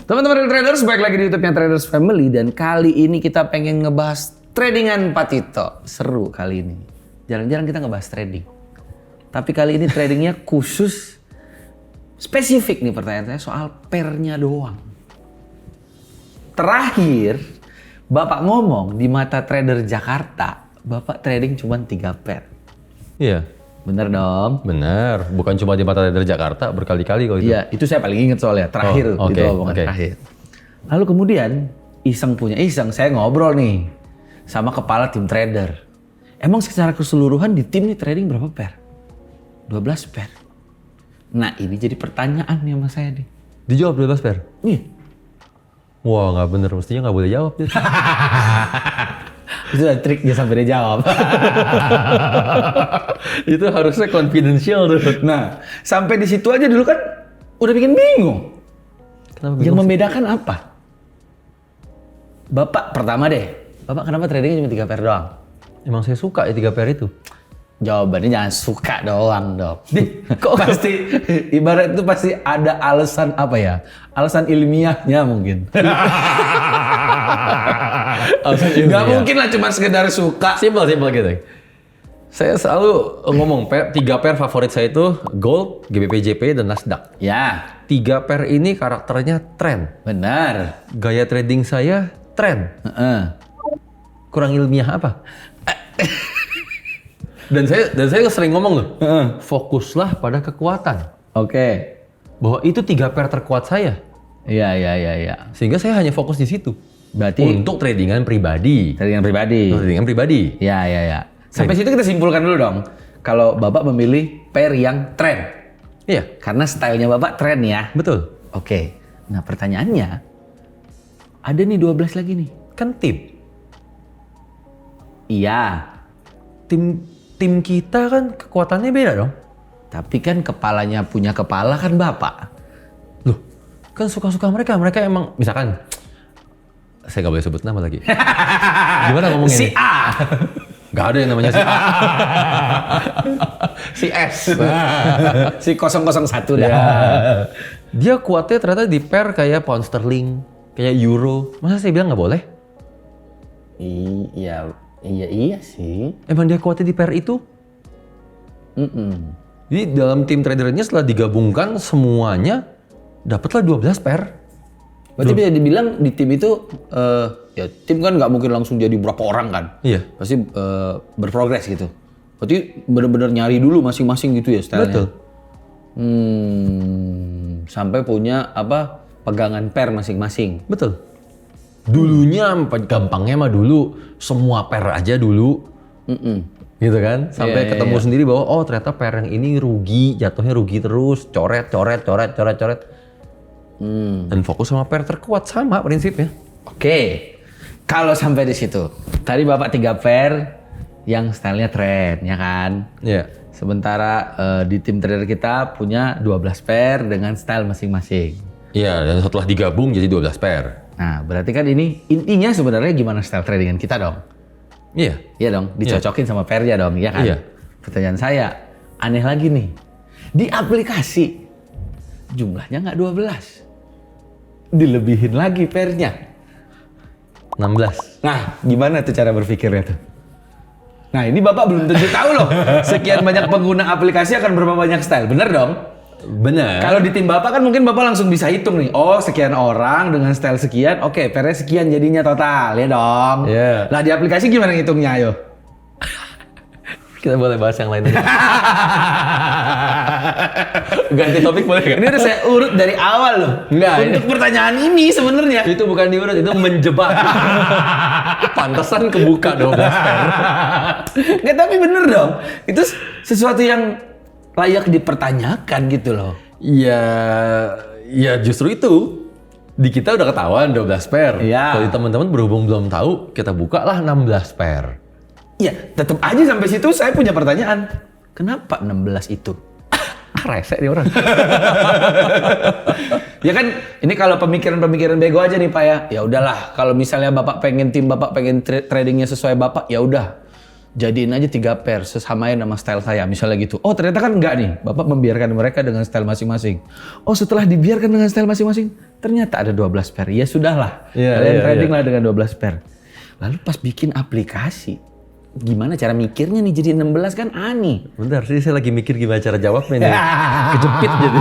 Teman-teman traders, balik lagi di YouTube-nya Traders Family dan kali ini kita pengen ngebahas tradingan Pak Tito. Seru kali ini. Jarang-jarang kita ngebahas trading. Tapi kali ini tradingnya khusus spesifik nih pertanyaan saya soal pairnya doang. Terakhir, Bapak ngomong di mata trader Jakarta, Bapak trading cuma 3 pair. Iya. Bener dong? Benar, bukan cuma di mata trader Jakarta, berkali-kali kok itu. Iya, itu saya paling inget soalnya, terakhir itu omongan terakhir. Lalu kemudian, iseng, saya ngobrol nih sama kepala tim trader. Emang secara keseluruhan di tim nih trading berapa pair? 12 pair. Nah ini jadi pertanyaan nih sama saya nih. Dijawab 12 pair? Iya. Wah nggak bener, mestinya nggak boleh jawab. Itu udah trik dia sampai dia jawab. Itu harusnya confidential tuh. Nah, sampai di situ aja dulu kan udah bikin bingung. Kenapa Yang membedakan apa? Bapak pertama deh. Bapak kenapa tradingnya cuma 3 pair doang? Emang saya suka ya 3 pair itu. Jawabannya jangan suka doang dong. Kok pasti ibarat itu pasti ada alasan apa ya? Alasan ilmiahnya mungkin. Gak mungkin lah cuma sekedar suka. Simpel gitu. Saya selalu ngomong 3 pair favorit saya itu Gold, GBP/JP dan Nasdaq. Ya, 3 pair ini karakternya tren. benar. Gaya trading saya tren. Kurang ilmiah apa? Dan saya sering ngomong loh, fokuslah pada kekuatan. Oke. Bahwa itu 3 pair terkuat saya. Iya. Sehingga saya hanya fokus di situ. Berarti Untuk tradingan pribadi. tradingan pribadi. Iya. Sampai situ kita simpulkan dulu dong. Kalau Bapak memilih pair yang tren. Iya, Karena stylenya Bapak tren ya. betul. Oke. Nah pertanyaannya, ada nih 12 lagi nih. Kan tim. Iya. Tim kita kan kekuatannya beda dong. Tapi kan kepalanya punya kepala kan Bapak. Loh, kan suka-suka mereka. Mereka emang, misalkan, saya nggak boleh sebut nama lagi. Gimana ngomongnya? Si nih? A. Gak ada yang namanya si A. Si S. Si 001 dah. Ya. Dia kuatnya ternyata di pair kayak pound sterling, kayak euro. Masa saya bilang nggak boleh? Iya sih. Emang dia kuatnya di pair itu? Jadi dalam tim tradernya setelah digabungkan semuanya dapatlah 12 pair. Berarti bisa dibilang di tim itu, ya tim kan nggak mungkin langsung jadi berapa orang kan? Iya. Pasti berprogres gitu. Berarti benar-benar nyari dulu masing-masing gitu ya stylenya? Betul. Sampai punya pegangan pair masing-masing. Betul. Dulunya gampangnya mah dulu semua pair aja dulu. Gitu kan? Sampai ketemu sendiri bahwa oh ternyata pair yang ini rugi, jatuhnya rugi terus, coret. Dan fokus sama pair terkuat sama prinsipnya. Oke. Kalau sampai di situ, tadi Bapak 3 pair yang stylenya tren, ya kan? Iya. Sementara di tim trader kita punya 12 pair dengan style masing-masing. Iya, dan setelah digabung jadi 12 pair. Nah, berarti kan ini intinya sebenarnya gimana style tradingan kita dong? Iya. Iya dong, dicocokin sama pairnya dong, ya kan? Iya. Pertanyaan saya, aneh lagi nih. Di aplikasi, jumlahnya nggak 12. Dilebihin lagi pairnya. 16. Nah, gimana tuh cara berpikirnya tuh? Nah, ini Bapak belum tentu tahu loh. Sekian banyak pengguna aplikasi akan berapa banyak style, bener dong? Benar. Kalau di tim Bapak kan mungkin Bapak langsung bisa hitung nih. Oh, sekian orang dengan style sekian, oke, pairnya sekian jadinya total, ya dong? Iya. Nah, di aplikasi gimana ngitungnya, ayo? Kita boleh bahas yang lain aja. Ganti topik boleh nggak? Ini udah saya urut dari awal loh. Enggak, Untuk pertanyaan ini sebenarnya. Itu bukan diurut, itu menjebak. Pantesan kebuka 12 pair. Nggak, tapi bener dong. Itu sesuatu yang layak dipertanyakan gitu loh. Ya justru itu. Di kita udah ketahuan 12 pair. Iya. Kalau di teman-teman berhubung belum tahu, kita buka lah 16 pair. Ya, tetap aja sampai situ saya punya pertanyaan. Kenapa 16 itu? Rese nih orang. Ya kan, ini kalau pemikiran-pemikiran bego aja nih Pak ya. Ya udahlah, kalau misalnya Bapak pengen tim Bapak pengen tradingnya sesuai Bapak, ya udah. jadiin aja 3 pair, sesamain sama style saya, misalnya gitu. Oh ternyata kan enggak nih, Bapak membiarkan mereka dengan style masing-masing. Oh setelah dibiarkan dengan style masing-masing, ternyata ada 12 pair. Ya sudahlah, kalian trading lah dengan 12 pair. Lalu pas bikin aplikasi, gimana cara mikirnya nih jadi 16 kan aneh. Bentar sih, saya lagi mikir gimana cara jawabnya nih. Kejepit jadi.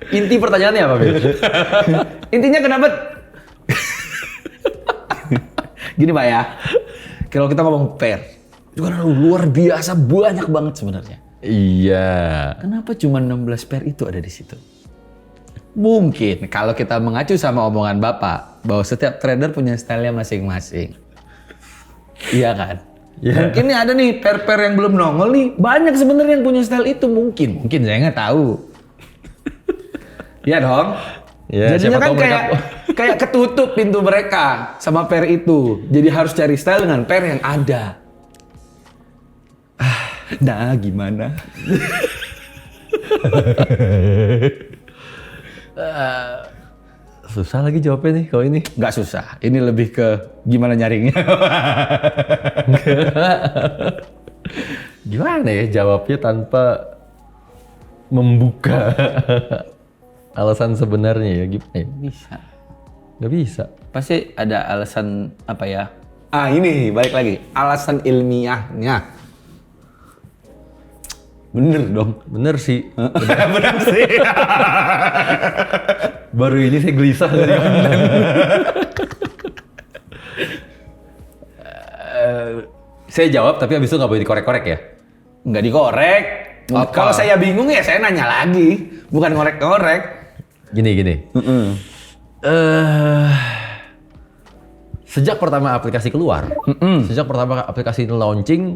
Inti pertanyaannya apa, Bil? Intinya kenapa? Gini Pak ya, kalau kita ngomong pair, itu kan luar biasa banyak banget sebenarnya. Iya. Kenapa cuma 16 pair itu ada di situ? Mungkin kalau kita mengacu sama omongan Bapak, bahwa setiap trader punya stylenya masing-masing. Iya kan? Yeah. Mungkin nih ada nih pair-pair yang belum nongol nih, banyak sebenarnya yang punya style itu mungkin. Mungkin saya nggak tahu. Iya dong. Ya, jadinya kan kayak ketutup pintu mereka sama pair itu. Jadi harus cari style dengan pair yang ada. Nah, gimana? Susah lagi jawabnya nih kalau ini. Nggak susah. Ini lebih ke gimana nyaringnya. Gimana ya jawabnya tanpa membuka alasan sebenarnya ya, gimana ya? Bisa. Nggak bisa. Pasti ada alasan apa ya? Ini balik lagi. Alasan ilmiahnya. Bener dong. Bener sih. Bener sih. Baru ini saya gelisah dari saya jawab tapi abis itu nggak boleh dikorek-korek ya? Nggak dikorek. Kalau saya bingung ya saya nanya lagi. Bukan ngorek-ngorek. Gini. Sejak pertama aplikasi keluar, sejak pertama aplikasi ini launching,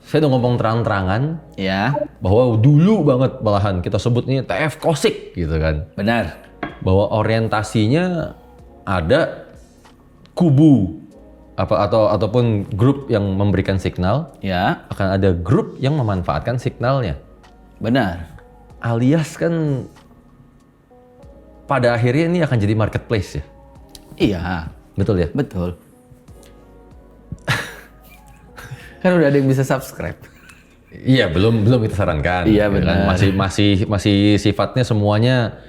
saya udah ngomong terang-terangan ya bahwa dulu banget malahan kita sebutnya TF Kosik gitu kan. Benar. Bahwa orientasinya ada kubu ataupun grup yang memberikan signal, ya akan ada grup yang memanfaatkan signalnya. Benar. Alias kan pada akhirnya ini akan jadi marketplace ya? Iya. Betul ya? Betul. Kan udah ada yang bisa subscribe. Iya, belum kita sarankan. Iya benar. Masih sifatnya semuanya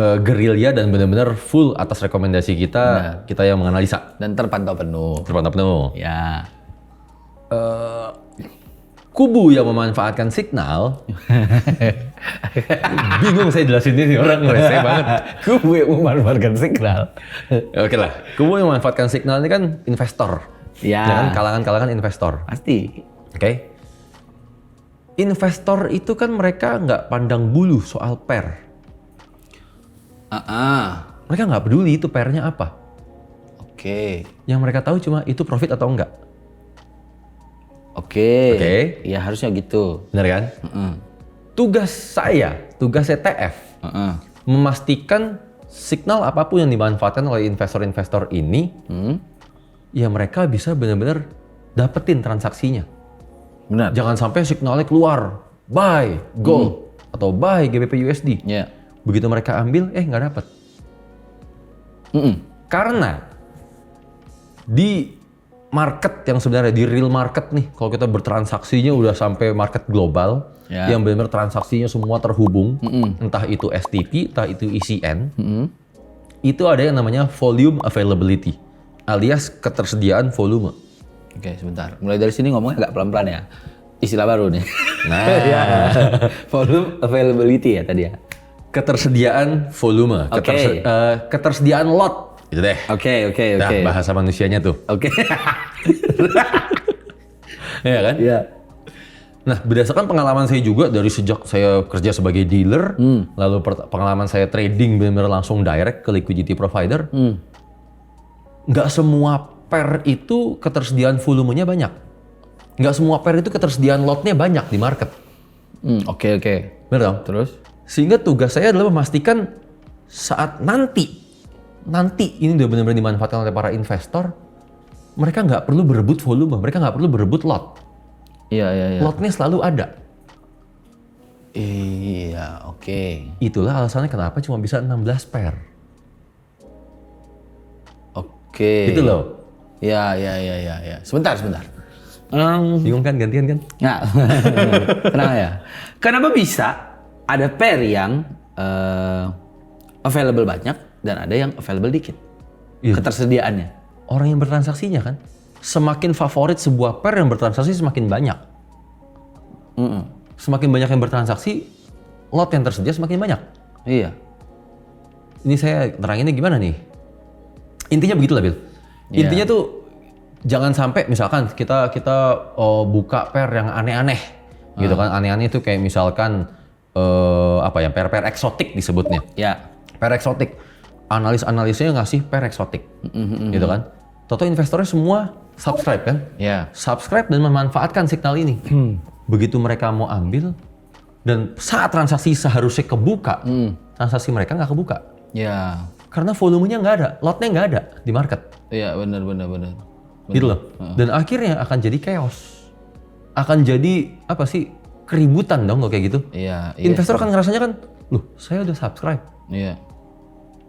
gerilya dan benar-benar full atas rekomendasi kita yang menganalisa. Dan terpantau penuh. Ya. Kubu yang memanfaatkan signal, bingung saya jelasin ini orang ngereseh banget. Kubu yang memanfaatkan signal. Oke lah, kubu yang memanfaatkan signal ini kan investor. Ya. Jangan kalangan investor. Pasti. Oke. Investor itu kan mereka nggak pandang bulu soal pair. Mereka nggak peduli itu pairnya apa. Oke. Yang mereka tahu cuma itu profit atau enggak. Oke. Ya harusnya gitu. Benar kan? Tugas TF, memastikan signal apapun yang dimanfaatkan oleh investor-investor ini, ya mereka bisa benar-benar dapetin transaksinya. Benar. Jangan sampai signalnya keluar, buy gold atau buy GBP USD. Ya. Begitu mereka ambil, nggak dapet. Karena di market yang sebenarnya di real market nih, kalau kita bertransaksinya udah sampai market global, yang benar-benar transaksinya semua terhubung, entah itu STP, entah itu ECN, itu ada yang namanya volume availability, alias ketersediaan volume. Oke, sebentar. Mulai dari sini ngomongnya agak pelan-pelan ya. Istilah baru nih. Nah, volume availability ya tadi ya. Ketersediaan volume, ketersediaan lot. Gitu deh. Oke. Nah, bahasa manusianya tuh. Oke. Iya kan? Iya. Nah, berdasarkan pengalaman saya juga dari sejak saya kerja sebagai dealer, lalu pengalaman saya trading benar-benar langsung direct ke liquidity provider, nggak semua pair itu ketersediaan volumenya banyak. Nggak semua pair itu ketersediaan lotnya banyak di market. Oke. Benar dong? Terus? Sehingga tugas saya adalah memastikan saat nanti ini udah benar-benar dimanfaatkan oleh para investor, mereka nggak perlu berebut volume, mereka nggak perlu berebut lot. Iya. Lotnya selalu ada. Iya, oke. Itulah alasannya kenapa cuma bisa 16 pair. Oke. Gitu loh. Ya. Sebentar. Bingung kan, gantian kan? Nah, tenang ya. Kenapa bisa ada pair yang available banyak dan ada yang available dikit? Iya. Ketersediaannya. Orang yang bertransaksinya kan, semakin favorit sebuah pair yang bertransaksi semakin banyak. Semakin banyak yang bertransaksi, lot yang tersedia semakin banyak. Iya. Ini saya teranginnya gimana nih? Intinya begitulah, Bil. Iya. Intinya tuh jangan sampai misalkan kita buka pair yang aneh-aneh, gitu kan? Aneh-aneh itu kayak misalkan pair eksotik disebutnya. Ya. Pair eksotik. Analis-analisnya ngasih pair eksotik, gitu kan? Toto investornya semua subscribe kan? Ya. Subscribe dan memanfaatkan signal ini. Begitu mereka mau ambil dan saat transaksi seharusnya kebuka, transaksi mereka nggak kebuka. Ya. Karena volumenya nggak ada, lotnya nggak ada di market. Iya, benar. Gitu loh. Dan akhirnya akan jadi chaos. Akan jadi keributan dong kalau kayak gitu. Iya. Investor kan ngerasanya kan, loh saya udah subscribe. Iya.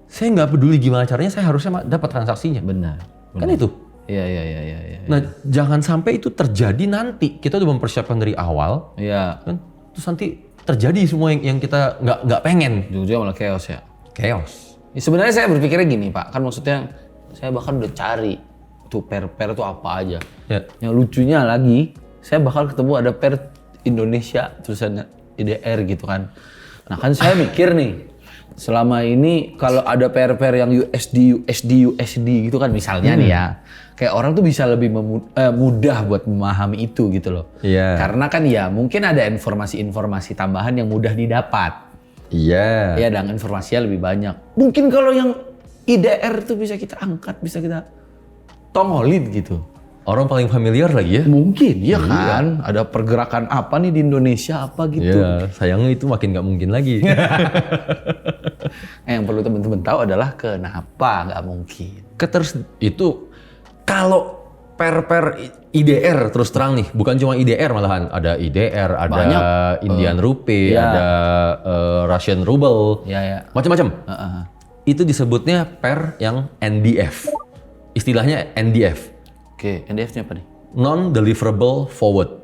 Saya nggak peduli gimana caranya, saya harusnya dapat transaksinya. Benar. Kan itu. Iya. Nah, jangan sampai itu terjadi nanti. Kita udah mempersiapkan dari awal. Iya. Kan? Terus nanti terjadi semua yang kita nggak pengen. Ujung-ujungnya malah chaos ya. Chaos. Ya, sebenarnya saya berpikirnya gini Pak, kan maksudnya saya bahkan udah cari tuh pair tuh apa aja. Ya. Yang lucunya lagi, saya bakal ketemu ada pair Indonesia tulisannya IDR gitu kan. Nah kan saya mikir nih, selama ini kalau ada pair yang USD gitu kan misalnya nih ya, kayak orang tuh bisa lebih mudah buat memahami itu gitu loh. Iya. Karena kan ya mungkin ada informasi-informasi tambahan yang mudah didapat. Iya. Ya, dan informasinya lebih banyak. Mungkin kalau yang IDR tuh bisa kita angkat, bisa kita tongolin gitu. Orang paling familiar lagi ya. Mungkin, ya kan? Ada pergerakan apa nih di Indonesia, apa gitu. Iya, sayangnya itu makin nggak mungkin lagi. Yang perlu teman-teman tahu adalah kenapa nggak mungkin. Itu kalau pair IDR terus terang nih, bukan cuma IDR malahan, ada IDR, ada Banyak. Indian Rupee, Iya. ada Russian Ruble, Ya. macam-macam. Itu disebutnya pair yang NDF. Istilahnya NDF, Oke, NDF-nya apa nih? non-deliverable forward.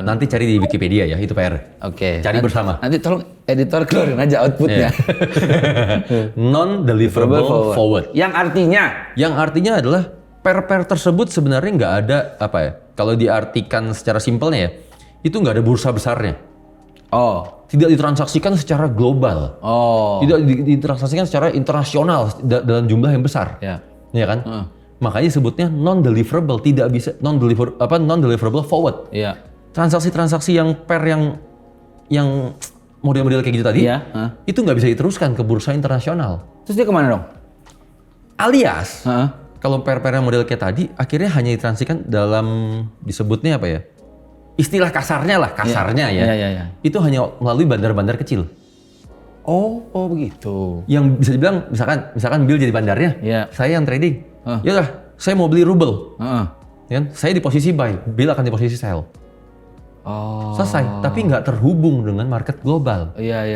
Nanti cari di Wikipedia ya, itu pair. Oke. Cari bersama. Nanti tolong editor keluarin aja outputnya. Non-deliverable forward. Yang artinya? Yang artinya adalah pair-pair tersebut sebenarnya nggak ada kalau diartikan secara simpelnya ya, itu nggak ada bursa besarnya. Oh. Tidak ditransaksikan secara global. Oh. Tidak ditransaksikan secara internasional dalam jumlah yang besar. Ya. Iya kan? Makanya sebutnya non-deliverable, tidak bisa non-deliverable forward. Iya. Transaksi-transaksi yang pair yang model-model kayak gitu tadi, Iya. itu nggak bisa diteruskan ke bursa internasional. Terus dia kemana dong? Alias, Heeh. kalau pair-pair yang model kayak tadi, akhirnya hanya ditransaksikan dalam disebutnya apa ya? Istilah kasarnya ya. Iya. Itu hanya melalui bandar-bandar kecil. Oh begitu. Yang bisa dibilang, misalkan Bill jadi bandarnya, Iya. saya yang trading. Ya udah, saya mau beli rubel. Heeh. Kan? Saya di posisi buy, Bill akan di posisi sell. Oh. Selesai, tapi nggak terhubung dengan market global. Iya.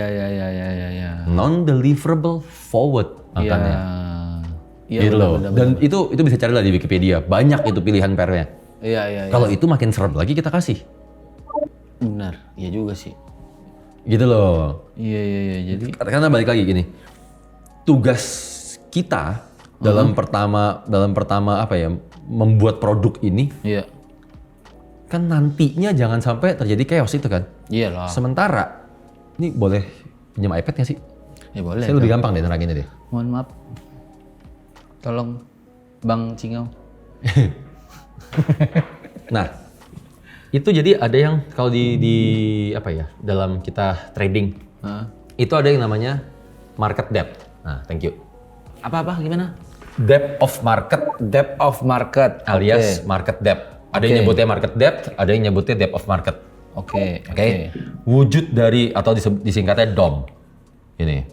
Non-deliverable forward angkanya. Iya. Gitu loh. Dan itu bisa cari lah di Wikipedia. Banyak itu pilihan pairnya. Iya. Kalau itu makin serem lagi kita kasih. Benar. Iya juga sih. Gitu loh. Iya. Jadi. Karena balik lagi gini. Tugas kita dalam pertama membuat produk ini Iya. kan nantinya jangan sampai terjadi chaos itu kan. Iyalah. Sementara ini boleh pinjam iPad nggak sih? Ya boleh. Saya lebih gampang deh neranginnya deh. Mohon maaf. Tolong Bang Cingau. Nah, itu jadi ada yang kalau di dalam kita trading, itu ada yang namanya market depth. Nah, thank you. Apa gimana? Depth of market Depth of market alias market depth. Ada yang nyebutnya market depth, ada yang nyebutnya depth of market. Oke. Wujud dari atau disingkatnya DOM. Ini.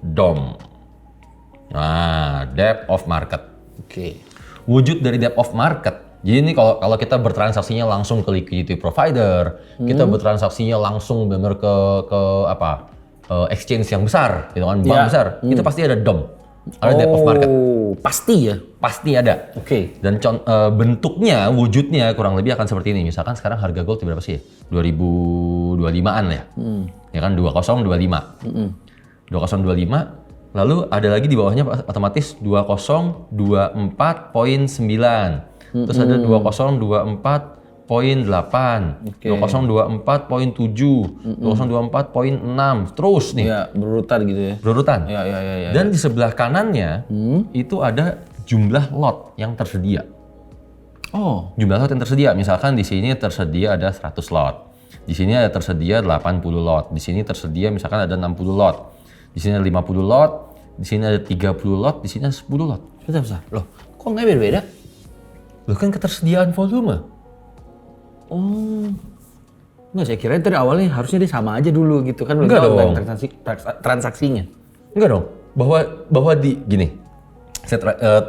DOM. Nah, depth of market. Oke. Wujud dari depth of market. Jadi ini kalau kita bertransaksinya langsung ke liquidity provider, kita bertransaksinya langsung benar ke exchange yang besar, gitu kan, bank besar, itu pasti ada DOM. Ada depth of market. Pasti ya? Pasti ada. Oke. Dan bentuknya, wujudnya kurang lebih akan seperti ini. Misalkan sekarang harga gold berapa sih? 2025-an ya? Ya kan 2025. 2025, lalu ada lagi di bawahnya otomatis 2024.9. Terus ada 2024.8, 2024.7, 2024.6, terus nih. Ya, berurutan gitu ya. Berurutan. Ya. Dan di sebelah kanannya itu ada jumlah lot yang tersedia. Oh. Jumlah lot yang tersedia, misalkan di sini tersedia ada 100 lot. Di sini ada tersedia 80 lot. Di sini tersedia misalkan ada 60 lot. Di sini ada 50 lot. Di sini ada 30 lot. Di sini ada 10 lot. Bentar. Loh, kok nggak beda-beda? Loh kan ketersediaan volume. Oh. Nggak, saya kira tadi awalnya harusnya dia sama aja dulu gitu kan. Enggak dong. Transaksinya. Enggak dong. Bahwa di gini. Saya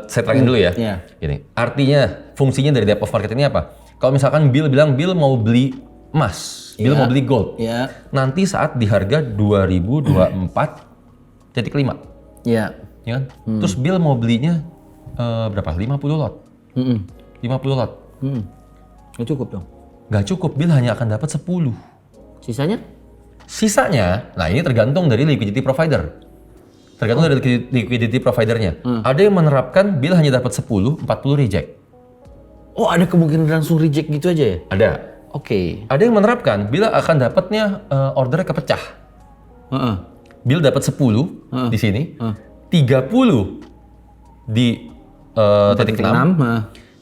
terangin dulu ya. Iya. Gini. Artinya fungsinya dari depth of market ini apa? Kalau misalkan Bill bilang Bill mau beli emas, Bill mau beli gold. Iya. Nanti saat di harga 2024.5. Iya. Ya kan? Terus Bill mau belinya berapa? 50 lot. 50 lot. Nggak cukup dong. Nggak cukup, Bill hanya akan dapat 10. Sisanya? Sisanya, nah ini tergantung dari liquidity provider. Tergantung dari liquidity providernya. Ada yang menerapkan Bill hanya dapat 10, 40 reject. Oh, ada kemungkinan langsung reject gitu aja ya? Ada. Oke. Ada yang menerapkan Bill akan dapatnya ordernya kepecah. Bill dapat 10 di sini, 30 di titik 6,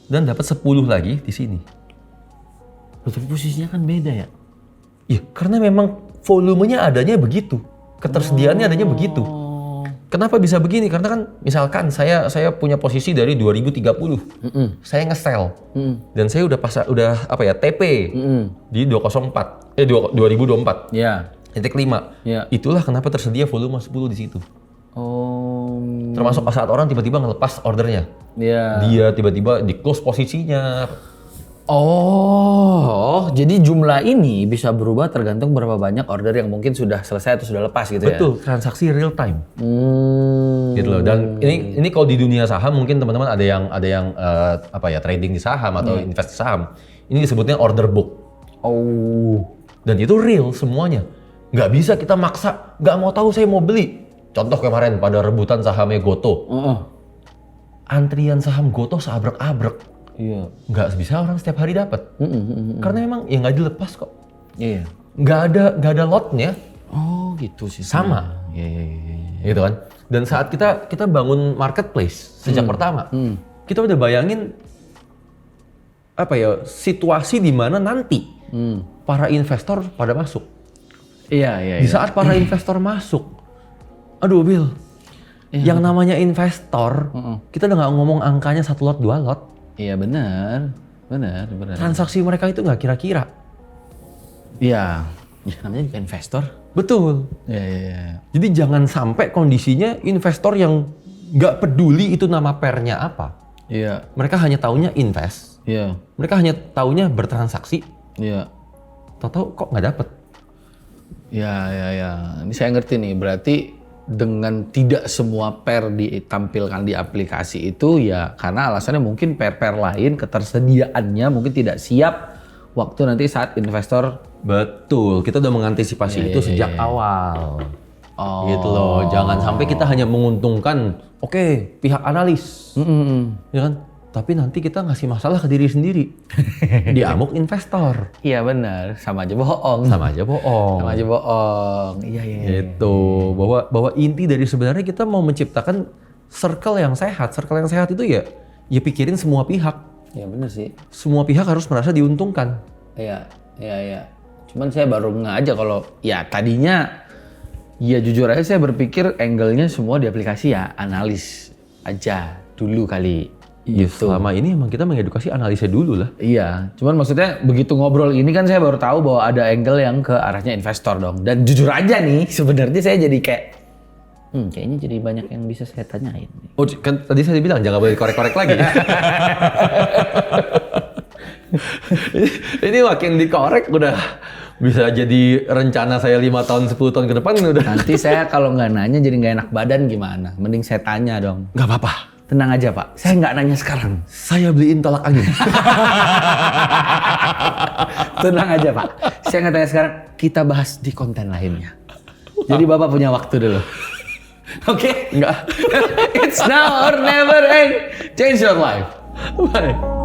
dan dapat 10 lagi di sini. Loh, tapi posisinya kan beda ya? Iya, karena memang volumenya adanya begitu, ketersediaannya adanya begitu. Kenapa bisa begini? Karena kan misalkan saya punya posisi dari 2030, saya nge-sell dan saya udah TP di 2024. Iya. Titik 5. Iya. Itulah kenapa tersedia volume 10 di situ. Oh. Termasuk saat orang tiba-tiba ngelepas ordernya. Iya. Dia tiba-tiba di close posisinya. Oh, jadi jumlah ini bisa berubah tergantung berapa banyak order yang mungkin sudah selesai atau sudah lepas gitu ya? Betul, transaksi real time. Gitu loh. Dan ini kalau di dunia saham mungkin teman-teman ada yang trading di saham atau invest di saham. Ini disebutnya order book. Oh. Dan itu real semuanya. Nggak bisa kita maksa, nggak mau tahu saya mau beli. Contoh kemarin pada rebutan sahamnya Goto. Antrian saham Goto seabrek-abrek. Iya. Nggak bisa orang setiap hari dapat. Karena memang ya nggak dilepas kok. Iya. Nggak ada lotnya. Oh, gitu sih. Sama. Iya. Gitu kan. Dan saat kita bangun marketplace sejak pertama, kita udah bayangin situasi di mana nanti para investor pada masuk. Iya. Di saat para investor masuk, aduh Bill, yang namanya investor, kita udah nggak ngomong angkanya 1 lot 2 lot. Iya, benar. Transaksi mereka itu nggak kira-kira. Iya. Ya, namanya juga investor. Betul. Iya. Jadi jangan sampai kondisinya investor yang nggak peduli itu nama pairnya apa. Iya. Mereka hanya taunya invest. Iya. Mereka hanya taunya bertransaksi. Iya. Tahu-tahu kok nggak dapet. Ya. Ini saya ngerti nih, berarti dengan tidak semua pair ditampilkan di aplikasi itu ya karena alasannya mungkin pair-pair lain ketersediaannya mungkin tidak siap waktu nanti saat investor. Betul, kita udah mengantisipasi itu sejak awal. Gitu loh, jangan sampai kita hanya menguntungkan pihak analis. Ya kan? Tapi nanti kita ngasih masalah ke diri sendiri. Diamuk investor. Iya benar, sama aja bohong. Iya. Gitu. Bahwa inti dari sebenarnya kita mau menciptakan circle yang sehat. Circle yang sehat itu ya pikirin semua pihak. Iya benar sih. Semua pihak harus merasa diuntungkan. Iya. Cuman saya baru nggak aja kalau ya tadinya ya jujur aja saya berpikir angle-nya semua di aplikasi ya analis aja dulu kali. Iya, selama ini emang kita mengedukasi analisnya dulu lah. Iya, cuman maksudnya begitu ngobrol ini kan saya baru tahu bahwa ada angle yang ke arahnya investor dong. Dan jujur aja nih, sebenarnya saya jadi kayak, kayaknya jadi banyak yang bisa saya tanyain. Oh, kan tadi saya bilang jangan boleh korek-korek lagi. Ini makin dikorek udah Bisa jadi rencana saya 5 tahun, 10 tahun ke depan udah. Nanti saya kalau nggak nanya jadi nggak enak badan gimana? Mending saya tanya dong. Nggak apa-apa. Tenang aja Pak, saya nggak nanya sekarang. Saya beliin tolak angin. Tenang aja Pak, saya nggak tanya sekarang. Kita bahas di konten lainnya. Jadi Bapak punya waktu dulu. Oke? Enggak. It's now or never end. Change your life. Bye.